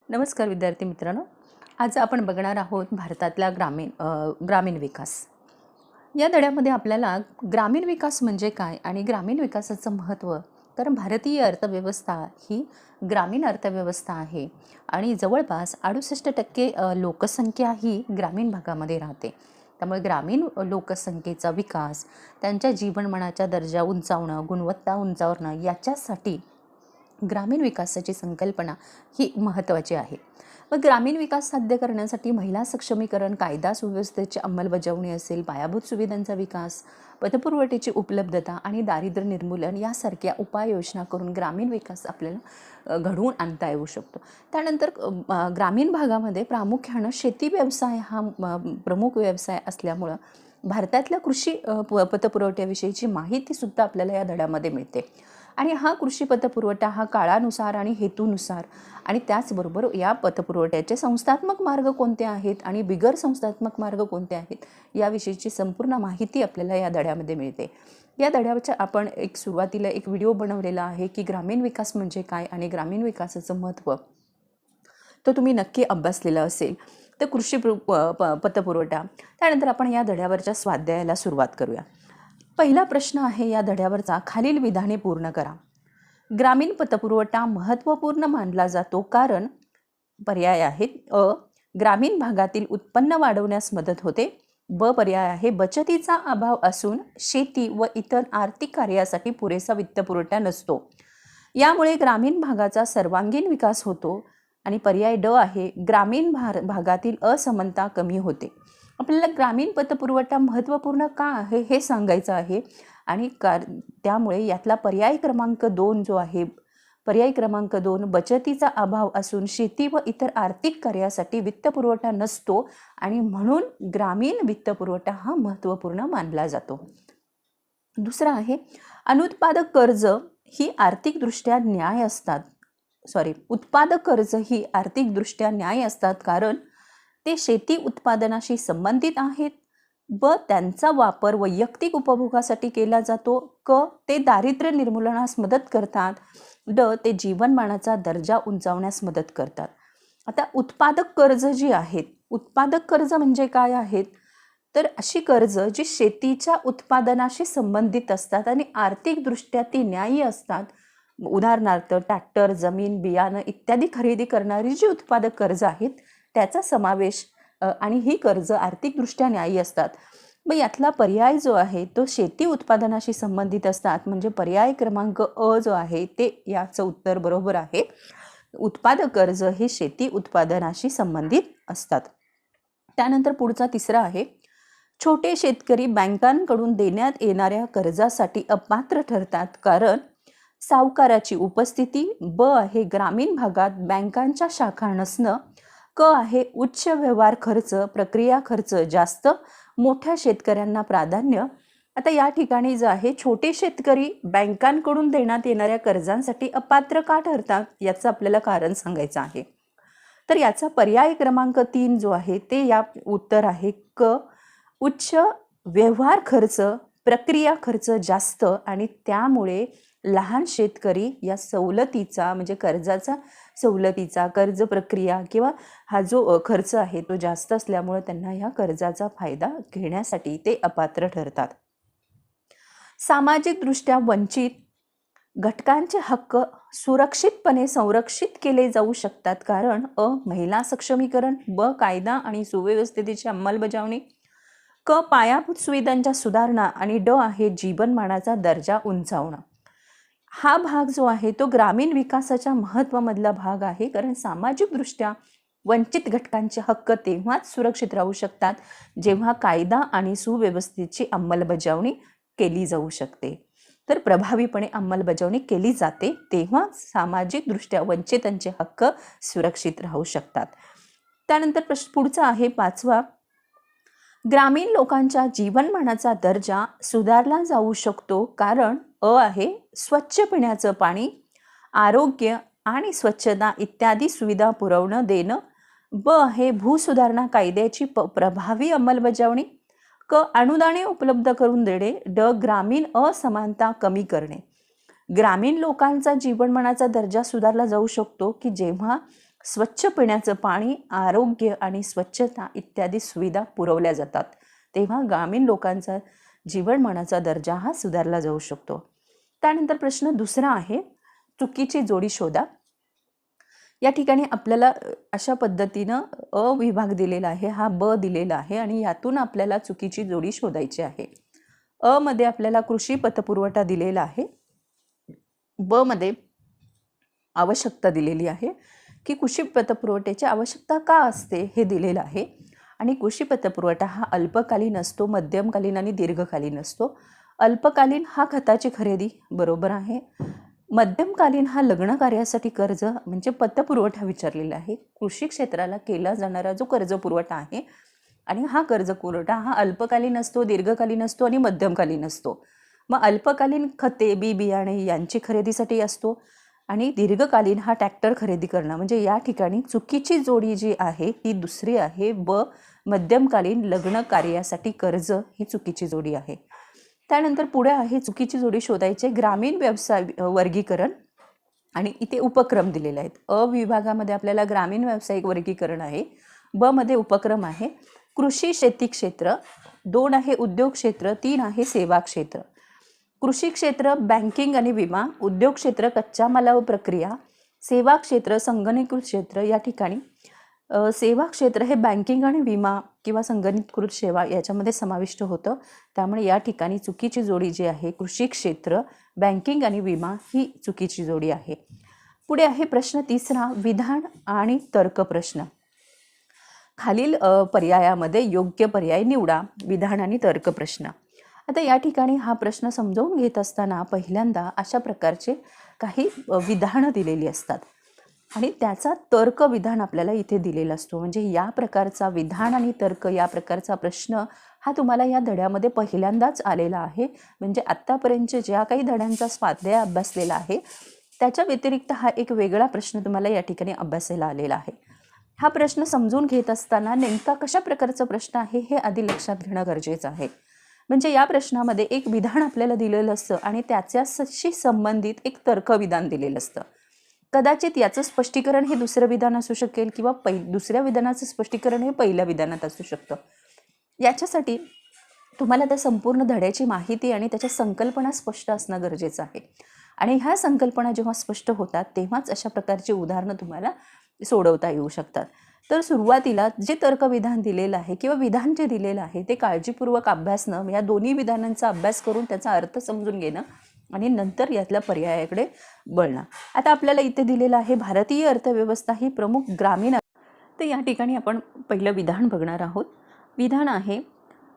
नमस्कार विद्यार्थी मित्रांनो. आज आपण बघणार आहोत भारतातला ग्रामीण विकास. या धड्यामध्ये आपल्याला ग्रामीण विकास म्हणजे काय आणि ग्रामीण विकासाचं महत्त्व, कारण भारतीय अर्थव्यवस्था ही ग्रामीण अर्थव्यवस्था आहे आणि जवळपास 68% लोकसंख्या ही ग्रामीण भागामध्ये राहते. त्यामुळे ग्रामीण लोकसंख्येचा विकास, त्यांच्या जीवनमानाचा दर्जा उंचावणं, गुणवत्ता उंचावणं याच्यासाठी ग्रामीण विकासाची संकल्पना ही महत्त्वाची आहे. मग ग्रामीण विकास साध्य करण्यासाठी महिला सक्षमीकरण, कायदा सुव्यवस्थेची अंमलबजावणी असेल, पायाभूत सुविधांचा विकास, पतपुरवठ्याची उपलब्धता आणि दारिद्र्य निर्मूलन यासारख्या उपाययोजना करून ग्रामीण विकास आपल्याला घडवून आणता येऊ शकतो. त्यानंतर ग्रामीण भागामध्ये प्रामुख्यानं शेती व्यवसाय हा प्रमुख व्यवसाय असल्यामुळं भारतातल्या कृषी पतपुरवठ्याविषयीची माहितीसुद्धा आपल्याला या धड्यामध्ये मिळते. आणि हा कृषी पतपुरवठा हा काळानुसार आणि हेतूनुसार आणि त्याचबरोबर या पतपुरवठ्याचे संस्थात्मक मार्ग कोणते आहेत आणि बिगर संस्थात्मक मार्ग कोणते आहेत याविषयीची संपूर्ण माहिती आपल्याला या धड्यामध्ये मिळते. या धड्याच्या आपण सुरुवातीला एक व्हिडिओ बनवलेला आहे की ग्रामीण विकास म्हणजे काय आणि ग्रामीण विकासाचं महत्त्व, तो तुम्ही नक्की अभ्यासलेला असेल. तर कृषी पतपुरवठा. त्यानंतर आपण या धड्यावरच्या स्वाध्यायाला सुरुवात करूया. पहिला प्रश्न आहे या धड्यावरचा, खालील विधाने पूर्ण करा. ग्रामीण पतपुरवठा महत्त्वपूर्ण मानला जातो कारण पर्याय आहेत. ग्रामीण भागातील उत्पन्न वाढवण्यास मदत होते. पर्याय आहे, बचतीचा अभाव असून शेती व इतर आर्थिक कार्यासाठी पुरेसा वित्तपुरवठा नसतो, यामुळे ग्रामीण भागाचा सर्वांगीण विकास होतो. आणि पर्याय आहे, ग्रामीण भागातील असमानता कमी होते. आपल्याला ग्रामीण पतपुरवठा महत्त्वपूर्ण का आहे हे सांगायचं आहे आणि त्यामुळे यातला पर्याय क्रमांक 2 जो आहे, पर्याय क्रमांक 2, बचतीचा अभाव असून शेती व इतर आर्थिक कार्यासाठी वित्तपुरवठा नसतो आणि म्हणून ग्रामीण वित्तपुरवठा हा महत्त्वपूर्ण मानला जातो. दुसरा आहे, अनुत्पादक कर्ज ही आर्थिकदृष्ट्या न्याय असतात. उत्पादक कर्ज ही आर्थिकदृष्ट्या न्याय असतात कारण ते शेती उत्पादनाशी संबंधित आहेत. त्यांचा वापर वैयक्तिक उपभोगासाठी केला जातो. ते दारिद्र्य निर्मूलनास मदत करतात. ते जीवनमानाचा दर्जा उंचावण्यास मदत करतात. आता उत्पादक कर्ज जी आहेत, उत्पादक कर्ज म्हणजे काय आहेत, तर अशी कर्ज जी शेतीच्या उत्पादनाशी संबंधित असतात आणि आर्थिकदृष्ट्या ती न्यायी असतात. उदाहरणार्थ ट्रॅक्टर, जमीन, बियाणं इत्यादी खरेदी करणारी जी उत्पादक कर्ज आहेत त्याचा समावेश आणि ही कर्ज आर्थिकदृष्ट्या न्यायी असतात. मग यातला पर्याय जो आहे तो शेती उत्पादनाशी संबंधित असतात, म्हणजे पर्याय क्रमांक जो आहे ते याचं उत्तर बरोबर आहे. उत्पादक कर्ज हे शेती उत्पादनाशी संबंधित असतात. त्यानंतर पुढचा तिसरा आहे, छोटे शेतकरी बँकांकडून देण्यात येणाऱ्या कर्जासाठी अपात्र ठरतात कारण सावकाराची उपस्थिती. आहे, ग्रामीण भागात बँकांच्या शाखा नसणं. आहे, उच्च व्यवहार खर्च, प्रक्रिया खर्च जास्त, मोठ्या शेतकऱ्यांना प्राधान्य. आता या ठिकाणी जे आहे, छोटे शेतकरी बँकांकडून देण्यात येणाऱ्या कर्जांसाठी अपात्र का ठरतात याचं आपल्याला कारण सांगायचं आहे. तर याचा पर्याय क्रमांक 3 जो आहे ते या उत्तर आहे. उच्च व्यवहार खर्च, प्रक्रिया खर्च जास्त आणि त्यामुळे लहान शेतकरी या सवलतीचा म्हणजे कर्जाचा सवलतीचा कर्ज प्रक्रिया किंवा हा जो खर्च आहे तो जास्त असल्यामुळे त्यांना या कर्जाचा फायदा घेण्यासाठी ते अपात्र ठरतात. सामाजिकदृष्ट्या वंचित घटकांचे हक्क सुरक्षितपणे संरक्षित केले जाऊ शकतात कारण महिला सक्षमीकरण, कायदा आणि सुव्यवस्थेची अंमलबजावणी, पायाभूत सुविधांच्या सुधारणा आणि आहे, जीवनमानाचा दर्जा उंचावणं. हा भाग जो आहे तो ग्रामीण विकासाच्या महत्त्वामधला भाग आहे कारण सामाजिकदृष्ट्या वंचित घटकांचे हक्क तेव्हाच सुरक्षित राहू शकतात जेव्हा कायदा आणि सुव्यवस्थेची अंमलबजावणी केली जाऊ शकते. तर प्रभावीपणे अंमलबजावणी केली जाते तेव्हा सामाजिकदृष्ट्या वंचितांचे हक्क सुरक्षित राहू शकतात. त्यानंतर पुढचा आहे 5वा, ग्रामीण लोकांच्या जीवनमानाचा दर्जा सुधारला जाऊ शकतो कारण आहे, स्वच्छ पिण्याचं पाणी, आरोग्य आणि स्वच्छता इत्यादी सुविधा पुरवणं देणं. आहे, भूसुधारणा कायद्याची प्रभावी अंमलबजावणी. अनुदाने उपलब्ध करून देणे. ग्रामीण असमानता कमी करणे. ग्रामीण लोकांचा जीवनमानाचा दर्जा सुधारला जाऊ शकतो की जेव्हा स्वच्छ पिण्याचं पाणी, आरोग्य आणि स्वच्छता इत्यादी सुविधा पुरवल्या जातात, तेव्हा ग्रामीण लोकांचा जीवनमानाचा दर्जा हा सुधारला जाऊ शकतो. त्यानंतर प्रश्न दुसरा आहे, चुकीची जोडी शोधा. या ठिकाणी आपल्याला अशा पद्धतीनं अ विभाग दिलेला आहे, हा ब दिलेला आहे आणि यातून आपल्याला चुकीची जोडी शोधायची आहे. अ मध्ये आपल्याला कृषी पतपुरवठा दिलेला आहे, ब मध्ये आवश्यकता दिलेली आहे की कृषी पतपुरवठ्याची आवश्यकता का असते हे दिलेलं आहे. आणि कृषी पतपुरवठा हा अल्पकालीन असतो, मध्यमकालीन आणि दीर्घकालीन असतो. अल्पकालीन हा खताची खरेदी, बरोबर आहे. मध्यमकालीन हा लग्न कार्यासाठी कर्ज म्हणजे पतपुरवठा विचारलेला आहे. कृषी क्षेत्राला केला जाणारा जो कर्ज पुरवठा आहे आणि हा कर्ज पुरवठा हा अल्पकालीन असतो, दीर्घकालीन असतो आणि मध्यमकालीन असतो. मग अल्पकालीन खते, बी बियाणे यांची खरेदीसाठी असतो आणि दीर्घकालीन हा ट्रॅक्टर खरेदी करणं. म्हणजे या ठिकाणी चुकीची जोडी जी आहे ती दुसरी आहे, ब. मध्यमकालीन लग्न कार्यासाठी कर्ज ही चुकीची जोडी आहे. त्यानंतर पुढे आहे चुकीची जोडी शोधायचे ग्रामीण व्यवसाय वर्गीकरण आणि इथे उपक्रम दिलेले आहेत. अ विभागामध्ये आपल्याला ग्रामीण व्यावसायिक वर्गीकरण आहे, ब मध्ये उपक्रम आहे. कृषी शेती क्षेत्र, 2 आहे उद्योग क्षेत्र, 3 आहे सेवा क्षेत्र. कृषी क्षेत्र बँकिंग आणि विमा, उद्योग क्षेत्र कच्च्या माला व प्रक्रिया, सेवा क्षेत्र संगणकीकृत क्षेत्र. या ठिकाणी सेवा क्षेत्र हे बँकिंग आणि विमा किंवा संगणकीकृत सेवा याच्यामध्ये समाविष्ट होतं. त्यामुळे या ठिकाणी चुकीची जोडी जी आहे कृषी क्षेत्र, बँकिंग आणि विमा ही चुकीची जोडी आहे. पुढे आहे प्रश्न तिसरा, विधान आणि तर्क प्रश्न. खालील पर्यायामध्ये योग्य पर्याय निवडा. विधान आणि तर्क प्रश्न. आता या ठिकाणी हा प्रश्न समजावून घेत असताना पहिल्यांदा अशा प्रकारचे काही विधानं दिलेली असतात आणि त्याचा तर्क विधान आपल्याला इथे दिलेला असतो. म्हणजे या प्रकारचा विधान आणि तर्क या प्रकारचा प्रश्न हा तुम्हाला या धड्यामध्ये पहिल्यांदाच आलेला आहे. म्हणजे आत्तापर्यंत ज्या काही धड्यांचा स्वाध्याय अभ्यासलेला आहे त्याच्या व्यतिरिक्त हा एक वेगळा प्रश्न तुम्हाला या ठिकाणी अभ्यासायला आलेला आहे. हा प्रश्न समजून घेत असताना नेमका कशा प्रकारचा प्रश्न आहे हे आधी लक्षात घेणं गरजेचं आहे. म्हणजे या प्रश्नामध्ये एक विधान आपल्याला दिलेलं असतं आणि त्याच्याशी संबंधित एक तर्कविधान दिलेलं असतं. कदाचित याचं स्पष्टीकरण हे दुसरं विधान असू शकेल किंवा दुसऱ्या विधानाचं स्पष्टीकरण हे पहिल्या विधानात असू शकतं. याच्यासाठी तुम्हाला त्या संपूर्ण धड्याची माहिती आणि त्याच्या संकल्पना स्पष्ट असणं गरजेचं आहे. आणि ह्या संकल्पना जेव्हा स्पष्ट होतात तेव्हाच अशा प्रकारची उदाहरणं तुम्हाला सोडवता येऊ शकतात. तर सुरुवातीला जे तर्कविधान दिलेलं आहे किंवा विधान जे दिलेलं आहे ते काळजीपूर्वक अभ्यासणं, या दोन्ही विधानांचा अभ्यास करून त्याचा अर्थ समजून घेणं आणि नंतर यातल्या पर्यायाकडे वळणं. आता आपल्याला इथे दिलेलं आहे भारतीय अर्थव्यवस्था ही प्रमुख ग्रामीण. तर या ठिकाणी आपण पहिलं विधान बघणार आहोत. विधान आहे,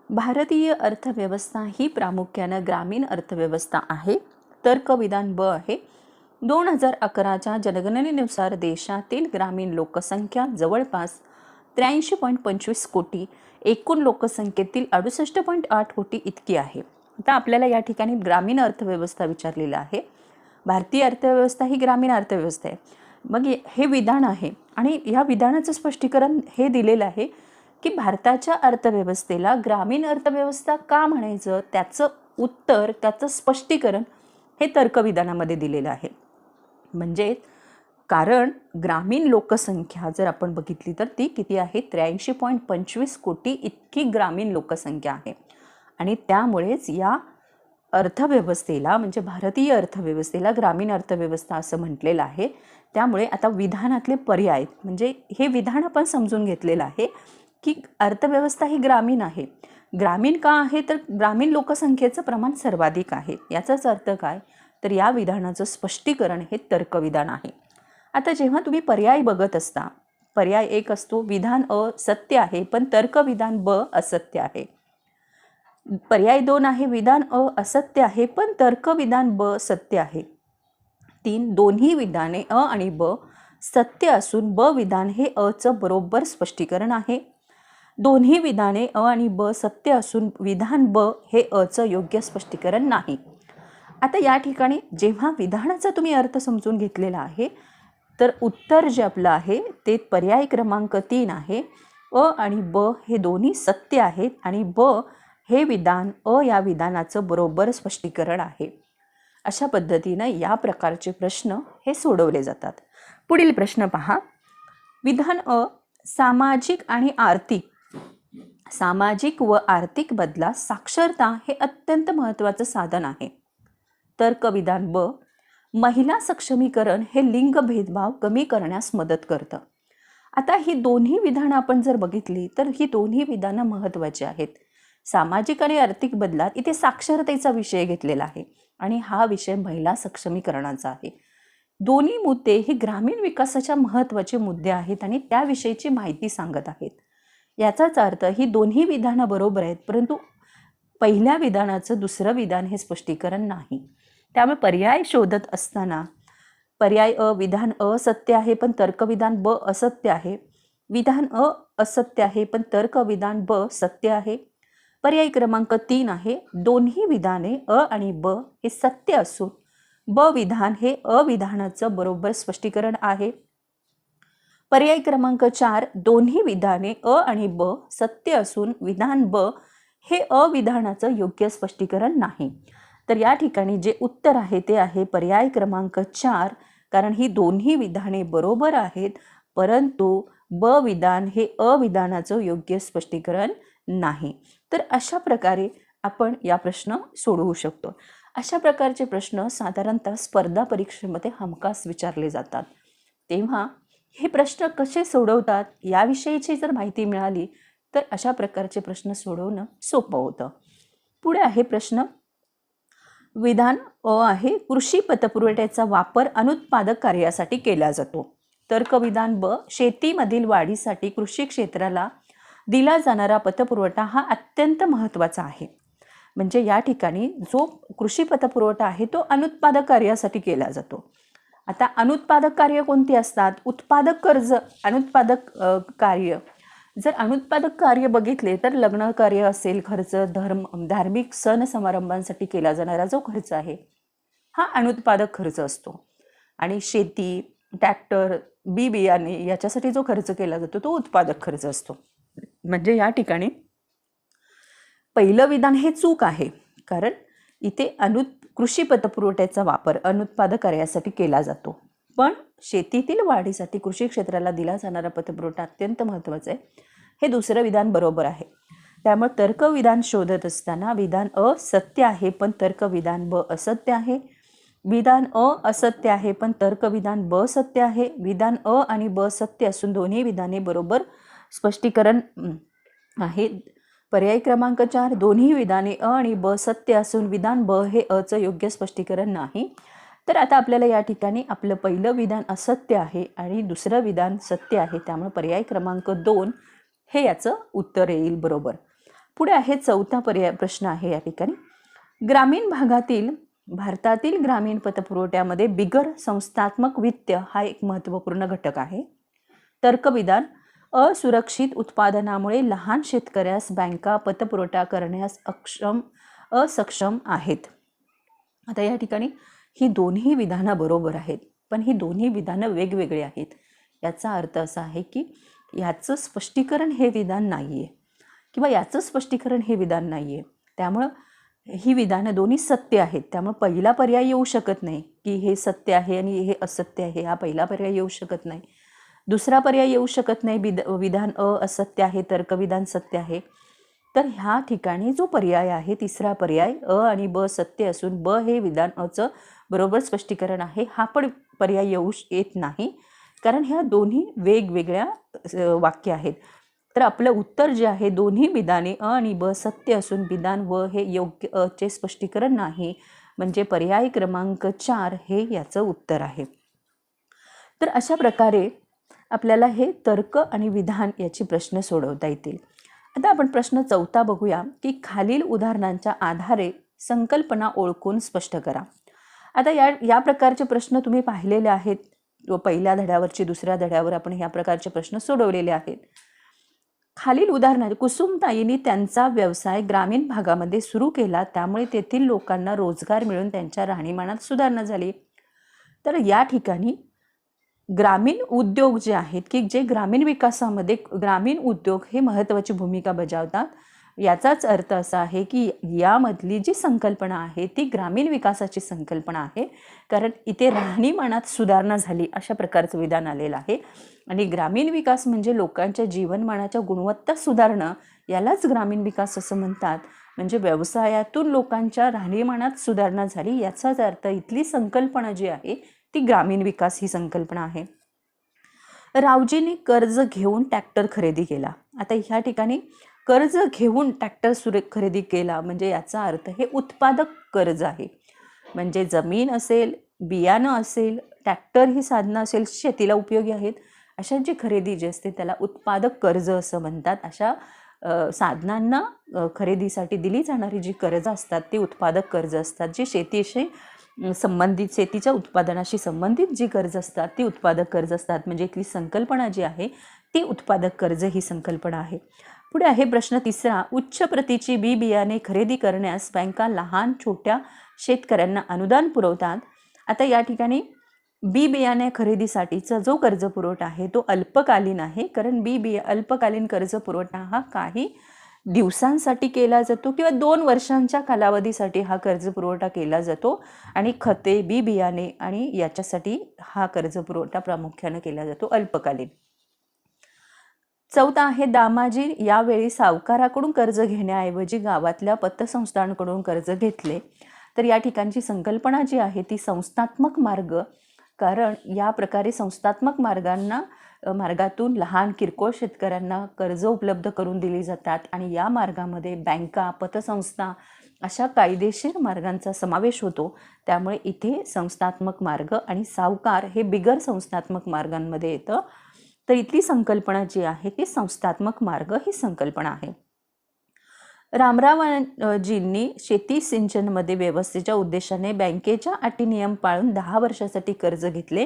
भारतीय अर्थव्यवस्था ही प्रामुख्यानं ग्रामीण अर्थव्यवस्था आहे. तर्कविधान ब आहे, 2011च्या जनगणनेनुसार देशातील ग्रामीण लोकसंख्या जवळपास 83.25 कोटी, एकूण लोकसंख्येतील 68.8 कोटी इतकी आहे. आता आपल्याला या ठिकाणी ग्रामीण अर्थव्यवस्था विचारलेलं आहे. भारतीय अर्थव्यवस्था ही ग्रामीण अर्थव्यवस्था आहे. मग हे विधान आहे आणि या विधानाचं स्पष्टीकरण हे दिलेलं आहे की भारताच्या अर्थव्यवस्थेला ग्रामीण अर्थव्यवस्था का म्हणायचं, त्याचं उत्तर, त्याचं स्पष्टीकरण हे तर्कविधानामध्ये दिलेलं आहे. म्हणजे कारण ग्रामीण लोकसंख्या जर आपण बघितली तर ती किती आहे, 83.25 कोटी इतकी ग्रामीण लोकसंख्या आहे. आणि त्यामुळेच या अर्थव्यवस्थेला म्हणजे भारतीय अर्थव्यवस्थेला ग्रामीण अर्थव्यवस्था असं म्हटलेलं आहे. त्यामुळे आता विधानातले पर्याय म्हणजे हे विधान आपण समजून घेतलेलं आहे की अर्थव्यवस्था ही ग्रामीण आहे. ग्रामीण का आहे तर ग्रामीण लोकसंख्येचं प्रमाण सर्वाधिक आहे. याचाच अर्थ काय तर या विधानाचं स्पष्टीकरण हे तर्कविधान आहे. आता जेव्हा तुम्ही पर्याय बघत असता, पर्याय 1 असतो विधान अ सत्य आहे पण तर्कविधान ब असत्य आहे. पर्याय 2 आहे विधान अ असत्य आहे पण तर्कविधान ब सत्य आहे. 3 दोन्ही विधाने अ आणि ब सत्य असून ब विधान हे अचं बरोबर स्पष्टीकरण आहे. दोन्ही विधाने अ आणि ब सत्य असून विधान ब हे अचं योग्य स्पष्टीकरण नाही. आता या ठिकाणी जेव्हा विधानाचा तुम्ही अर्थ समजून घेतलेला आहे तर उत्तर जे आपलं आहे ते पर्याय क्रमांक 3 आहे. अ आणि ब हे दोन्ही सत्य आहेत आणि ब हे विधान अ या विधानाचं बरोबर स्पष्टीकरण आहे. अशा पद्धतीनं या प्रकारचे प्रश्न हे सोडवले जातात. पुढील प्रश्न पहा, विधान अ, सामाजिक व आर्थिक बदलास साक्षरता हे अत्यंत महत्त्वाचं साधन आहे. तर्क विधान ब, महिला सक्षमीकरण हे लिंग भेदभाव कमी करण्यास मदत करतं. आता ही दोन्ही विधानं आपण जर बघितली तर ही दोन्ही विधानं महत्त्वाची आहेत. सामाजिक आणि आर्थिक बदलात इथे साक्षरतेचा विषय घेतलेला आहे आणि हा विषय महिला सक्षमीकरणाचा आहे. दोन्ही मुद्दे हे ग्रामीण विकासाच्या महत्त्वाचे मुद्दे आहेत आणि त्याविषयीची माहिती सांगत आहेत. याचाच अर्थ ही दोन्ही विधानं बरोबर आहेत, परंतु पहिल्या विधानाचं दुसरं विधान हे स्पष्टीकरण नाही. त्यामुळे पर्याय शोधत असताना पर्याय अ, विधान अ सत्य आहे पण तर्कविधान ब असत्य आहे. विधान अ असत्य आहे पण तर्कविधान ब सत्य आहे. पर्याय क्रमांक 3 आहे, दोन्ही विधाने अ आणि ब हे सत्य असून ब विधान हे अविधानाचं बरोबर स्पष्टीकरण आहे. पर्याय क्रमांक 4, दोन्ही विधाने अ आणि ब सत्य असून विधान ब हे अविधानाचं योग्य स्पष्टीकरण नाही. तर या ठिकाणी जे उत्तर आहे ते आहे पर्याय क्रमांक 4, कारण ही दोन्ही विधाने बरोबर आहेत, परंतु ब विधान हे अविधानाचं योग्य स्पष्टीकरण नाही. तर अशा प्रकारे आपण या प्रश्न सोडवू शकतो. अशा प्रकारचे प्रश्न साधारणतः स्पर्धा परीक्षेमध्ये हमखास विचारले जातात. तेव्हा हे प्रश्न कसे सोडवतात याविषयीची जर माहिती मिळाली तर अशा प्रकारचे प्रश्न सोडवणं सोपं होतं. पुढे आहे प्रश्न विधान अ आहे, कृषी पतपुरवठ्याचा वापर अनुत्पादक कार्यासाठी केला जातो. तर्कविधान ब, शेतीमधील वाढीसाठी कृषी क्षेत्राला दिला जाणारा पतपुरवठा हा अत्यंत महत्त्वाचा आहे. म्हणजे या ठिकाणी जो कृषी पतपुरवठा आहे तो अनुत्पादक कार्यासाठी केला जातो. आता अनुत्पादक कार्य कोणती असतात? उत्पादक कर्ज, अनुत्पादक कार्य. जर अनुत्पादक कार्य बघितले तर लग्न कार्य असेल, खर्च धार्मिक सण समारंभांसाठी केला जाणारा जो खर्च आहे हा अनुत्पादक खर्च असतो. आणि शेती, ट्रॅक्टर, बी बियाणे याच्यासाठी जो खर्च केला जातो तो उत्पादक खर्च असतो. म्हणजे या ठिकाणी पहिलं विधान हे चूक आहे, कारण इथे कृषी पतपुरवठ्याचा वापर अनुत्पादक कार्यासाठी केला जातो, पण शेतीतील वाढीसाठी कृषी क्षेत्राला दिला जाणारा पतपुरवठा अत्यंत महत्त्वाचा आहे. हे दुसरं विधान बरोबर आहे. त्यामुळे तर्कविधान शोधत असताना विधान अ सत्य आहे पण तर्कविधान ब असत्य आहे. विधान अ असत्य आहे पण तर्कविधान ब सत्य आहे. विधान अ आणि ब सत्य असून दोन्ही विधाने बरोबर स्पष्टीकरण आहे. पर्याय क्रमांक 4, दोन्ही विधाने अ आणि ब सत्य असून विधान ब हे अचं योग्य स्पष्टीकरण नाही. तर आता आपल्याला या ठिकाणी आपलं पहिलं विधान असत्य आहे आणि दुसरं विधान सत्य आहे, त्यामुळे पर्याय क्रमांक 2 हे याचं उत्तर येईल बरोबर. पुढे आहे चौथा प्रश्न आहे या ठिकाणी, ग्रामीण भागातील भारतातील ग्रामीण पतपुरवठ्यामध्ये बिगर संस्थात्मक वित्त हा एक महत्त्वपूर्ण घटक आहे. तर्कविधान असुरक्षित उत्पादनामुळे लहान शेतकऱ्यास बँका पतपुरवठा करण्यास असक्षम आहेत. आता या ठिकाणी ही दोन्ही विधानं बरोबर आहेत, पण ही दोन्ही विधानं वेगवेगळी आहेत. याचा अर्थ असा आहे की याचं स्पष्टीकरण हे विधान नाही आहे किंवा याचं स्पष्टीकरण हे विधान नाही आहे. त्यामुळं ही विधानं दोन्ही सत्य आहेत. त्यामुळे पहिला पर्याय येऊ शकत नाही की हे सत्य आहे आणि हे असत्य आहे, हा पहिला पर्याय येऊ शकत नाही. दुसरा पर्याय येऊ शकत नाही, विधान अ असत्य आहे तर्कविधान सत्य आहे. तर ह्या ठिकाणी जो पर्याय आहे तिसरा पर्याय अ आणि ब सत्य असून ब हे विधान अचं बरोबर स्पष्टीकरण आहे, हा पण पर्याय येत नाही, कारण ह्या दोन्ही वेगवेगळ्या वाक्य आहेत. तर आपलं उत्तर जे आहे दोन्ही विधाने अ आणि ब सत्य असून विधान व हे योग्य अचे स्पष्टीकरण नाही, म्हणजे पर्याय क्रमांक 4 हे याचं उत्तर आहे. तर अशा प्रकारे आपल्याला हे तर्क आणि विधान याची प्रश्न सोडवता येतील. आता आपण प्रश्न चौथा बघूया की खालील उदाहरणांच्या आधारे संकल्पना ओळखून स्पष्ट करा. आता या प्रकारचे प्रश्न तुम्ही पाहिलेले आहेत. पहिल्या धड्यावरची दुसऱ्या धड्यावर आपण ह्या प्रकारचे प्रश्न सोडवलेले आहेत. खालील उदाहरणात कुसुमताईंनी त्यांचा व्यवसाय ग्रामीण भागामध्ये सुरू केला, त्यामुळे तेथील लोकांना रोजगार मिळून त्यांच्या राहणीमानात सुधारणा झाली. तर या ठिकाणी ग्रामीण उद्योग जे आहेत की जे ग्रामीण विकासामध्ये ग्रामीण उद्योग हे महत्त्वाची भूमिका बजावतात. याचाच अर्थ असा आहे की यामधली जी संकल्पना आहे ती ग्रामीण विकासाची संकल्पना आहे, कारण इथे राहणीमानात सुधारणा झाली अशा प्रकारचं विधान आलेलं आहे. आणि ग्रामीण विकास म्हणजे लोकांच्या जीवनमानाच्या गुणवत्ता सुधारणं, यालाच ग्रामीण विकास असं म्हणतात. म्हणजे व्यवसायातून लोकांच्या राहणीमानात सुधारणा झाली याचाच अर्थ इथली संकल्पना जी आहे ती ग्रामीण विकास ही संकल्पना आहे. रावजींनी कर्ज घेऊन ट्रॅक्टर खरेदी केला. आता ह्या ठिकाणी कर्ज घेऊन ट्रॅक्टर खरेदी केला म्हणजे याचा अर्थ हे उत्पादक कर्ज आहे. म्हणजे जमीन असेल, बियाणं असेल, ट्रॅक्टर ही साधनं असेल, शेतीला उपयोगी आहेत, अशांची खरेदी जी असते त्याला उत्पादक कर्ज असं म्हणतात. अशा साधनांना खरेदीसाठी दिली जाणारी जी कर्ज असतात ती उत्पादक कर्ज असतात. जी शेतीशी संबंधित, शेतीच्या उत्पादनाशी संबंधित जी कर्ज असतात ती उत्पादक कर्ज असतात. म्हणजे इथली संकल्पना जी आहे ती उत्पादक कर्ज ही संकल्पना आहे. पुढे आहे प्रश्न तिसरा, उच्च प्रतीची बी बियाणे खरेदी करण्यास बँका लहान छोट्या शेतकऱ्यांना अनुदान पुरवतात. आता या ठिकाणी बी बियाणे खरेदीसाठीचा जो कर्ज पुरवठा आहे तो अल्पकालीन आहे, कारण अल्पकालीन कर्ज पुरवठा हा काही दिवसांसाठी केला जातो किंवा 2 वर्षांच्या कालावधीसाठी हा कर्ज पुरवठा केला जातो. आणि खते, बी बियाणे आणि याच्यासाठी हा कर्ज पुरवठा प्रामुख्याने केला जातो अल्पकालीन. चौथा आहे, दामाजी यावेळी सावकाराकडून कर्ज घेण्याऐवजी गावातल्या पतसंस्थांकडून कर्ज घेतले. तर या ठिकाणची संकल्पना जी आहे ती संस्थात्मक मार्ग, कारण या प्रकारे संस्थात्मक मार्गातून लहान किरकोळ शेतकऱ्यांना कर्ज उपलब्ध करून दिली जातात आणि या मार्गामध्ये बँका, पतसंस्था अशा कायदेशीर मार्गांचा समावेश होतो. त्यामुळे इथे संस्थात्मक मार्ग आणि सावकार हे बिगर संस्थात्मक मार्गांमध्ये येतं. तर इथली संकल्पना जी आहे ती संस्थात्मक मार्ग ही संकल्पना आहे. रामरावजींनी शेती सिंचनमध्ये व्यवस्थेच्या उद्देशाने बँकेच्या अटी नियम पाळून 10 वर्षासाठी कर्ज घेतले.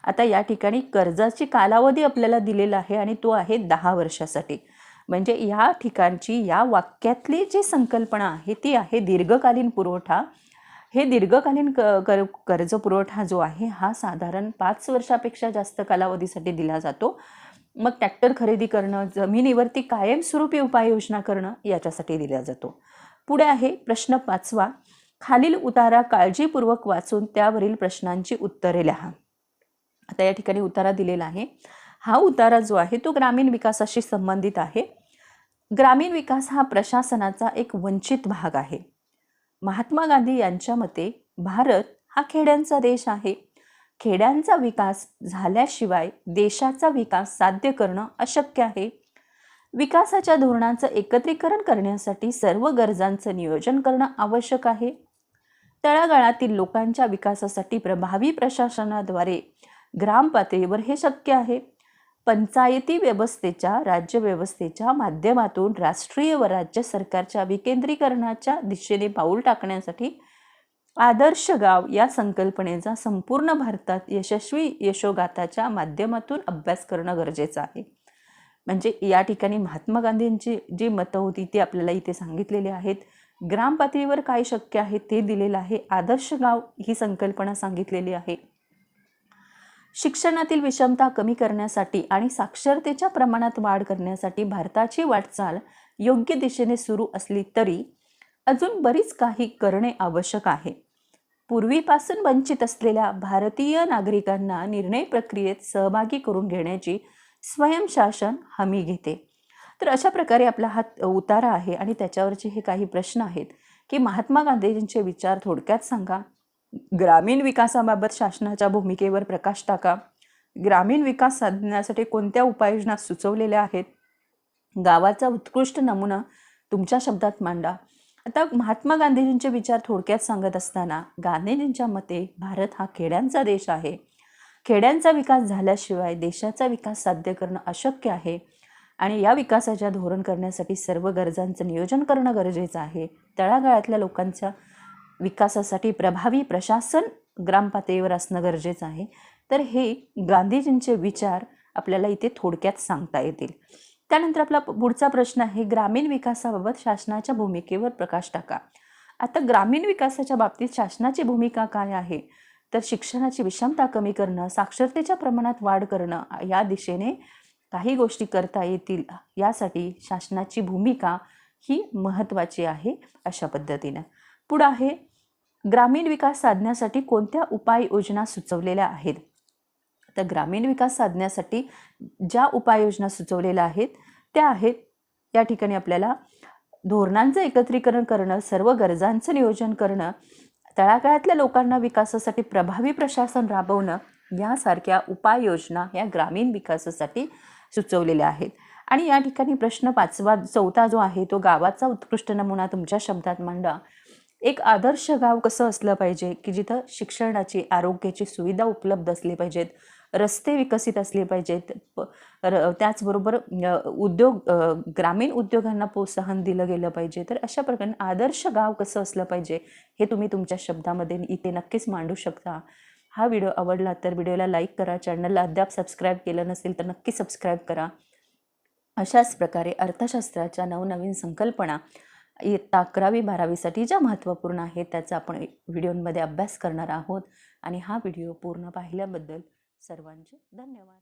आता या ठिकाणी कर्जाची कालावधी आपल्याला दिलेला आहे आणि तो आहे 10 वर्षासाठी. म्हणजे या ठिकाणची या वाक्यातली जी संकल्पना आहे ती आहे दीर्घकालीन पुरवठा. हे दीर्घकालीन कर्ज पुरवठा जो आहे हा साधारण 5 वर्षापेक्षा जास्त कालावधीसाठी दिला जातो. मग ट्रॅक्टर खरेदी करणं, जमिनीवरती कायमस्वरूपी उपाययोजना करणं याच्यासाठी दिला जातो. पुढे आहे प्रश्न 5वा, खालील उतारा काळजीपूर्वक वाचून त्यावरील प्रश्नांची उत्तरे लिहा. आता या ठिकाणी उतारा दिलेला आहे. हा उतारा जो आहे तो ग्रामीण विकासाशी संबंधित आहे. ग्रामीण विकास हा प्रशासनाचा एक वंचित भाग आहे. महात्मा गांधी यांच्या मते भारत हा खेड्यांचा देश आहे. खेड्यांचा विकास झाल्याशिवाय देशाचा विकास साध्य करणं अशक्य आहे. विकासाच्या धोरणांचं एकत्रीकरण करण्यासाठी सर्व गरजांचं नियोजन करणं आवश्यक आहे. तळागाळातील लोकांच्या विकासासाठी प्रभावी प्रशासनाद्वारे ग्राम पातळीवर हे शक्य आहे. पंचायती व्यवस्थेच्या, राज्यव्यवस्थेच्या माध्यमातून राष्ट्रीय व राज्य सरकारच्या विकेंद्रीकरणाच्या दिशेने पाऊल टाकण्यासाठी आदर्श गाव या संकल्पनेचा संपूर्ण भारतात यशस्वी यशोगाथाच्या माध्यमातून अभ्यास करणं गरजेचं आहे. म्हणजे या ठिकाणी महात्मा गांधींची जी मतं होती ती आपल्याला इथे सांगितलेली आहेत. ग्राम पातळीवर काय शक्य आहे ते दिलेलं आहे. आदर्श गाव ही संकल्पना सांगितलेली आहे. शिक्षणातील विषमता कमी करण्यासाठी आणि साक्षरतेच्या प्रमाणात वाढ करण्यासाठी भारताची वाटचाल योग्य दिशेने सुरू असली तरी अजून बरीच काही करणे आवश्यक आहे. पूर्वीपासून वंचित असलेल्या भारतीय नागरिकांना निर्णय प्रक्रियेत सहभागी करून घेण्याची स्वयंशासन हमी घेते. तर अशा प्रकारे आपला हा उतारा आहे आणि त्याच्यावरचे हे काही प्रश्न आहेत की महात्मा गांधींचे विचार थोडक्यात सांगा, ग्रामीण विकासाबाबत शासनाच्या भूमिकेवर प्रकाश टाका, ग्रामीण विकास साधण्यासाठी कोणत्या उपाययोजना सुचवलेल्या आहेत, गावाचा उत्कृष्ट नमुना तुमच्या शब्दात मांडा. आता महात्मा गांधींचे विचार थोडक्यात सांगत असताना गांधीजींच्या मते भारत हा खेड्यांचा देश आहे. खेड्यांचा विकास झाल्याशिवाय देशाचा विकास साध्य करणं अशक्य आहे आणि या विकासाच्या धोरण करण्यासाठी सर्व गरजांचं नियोजन करणं गरजेचं आहे. तळागाळातल्या लोकांच्या विकासासाठी प्रभावी प्रशासन ग्रामपातळीवर असणं गरजेचं आहे. तर हे गांधीजींचे विचार आपल्याला इथे थोडक्यात सांगता येतील. त्यानंतर आपला पुढचा प्रश्न आहे, ग्रामीण विकासाबाबत शासनाच्या भूमिकेवर प्रकाश टाका. आता ग्रामीण विकासाच्या बाबतीत शासनाची भूमिका काय आहे, तर शिक्षणाची विषमता कमी करणं, साक्षरतेच्या प्रमाणात वाढ करणं या दिशेने काही गोष्टी करता येतील. यासाठी शासनाची भूमिका ही महत्त्वाची आहे. अशा पद्धतीनं पुढं आहे, ग्रामीण विकास साधण्यासाठी कोणत्या उपाययोजना सुचवलेल्या आहेत. तर ग्रामीण विकास साधण्यासाठी ज्या उपाययोजना सुचवलेल्या आहेत त्या आहेत, या ठिकाणी आपल्याला धोरणांचं एकत्रीकरण करणं, सर्व गरजांचं नियोजन करणं, तळागाळातल्या लोकांना विकासासाठी प्रभावी प्रशासन राबवणं, यासारख्या उपाययोजना या ग्रामीण विकासासाठी सुचवलेल्या आहेत. आणि या ठिकाणी प्रश्न 4था जो आहे तो गावाचा उत्कृष्ट नमुना तुमच्या शब्दात मांडा. एक आदर्श गाव कसं असलं पाहिजे की जिथं शिक्षणाची, आरोग्याची सुविधा उपलब्ध असली पाहिजेत, रस्ते विकसित असले पाहिजेत, त्याचबरोबर ग्रामीण उद्योगांना प्रोत्साहन दिलं गेलं पाहिजे. तर अशा प्रकारे आदर्श गाव कसं असलं पाहिजे हे तुम्ही तुमच्या शब्दामध्ये इथे नक्कीच मांडू शकता. हा व्हिडिओ आवडला तर व्हिडिओला लाईक करा. चॅनलला अद्याप सबस्क्राईब केलं नसेल तर नक्की सबस्क्राईब करा. अशाच प्रकारे अर्थशास्त्राच्या नवनवीन संकल्पना इयत्ता 11वी-12वीसाठी ज्या महत्त्वपूर्ण आहेत त्याचा आपण व्हिडिओमध्ये अभ्यास करणार आहोत. आणि हा व्हिडिओ पूर्ण पाहिल्याबद्दल सर्वांचे धन्यवाद.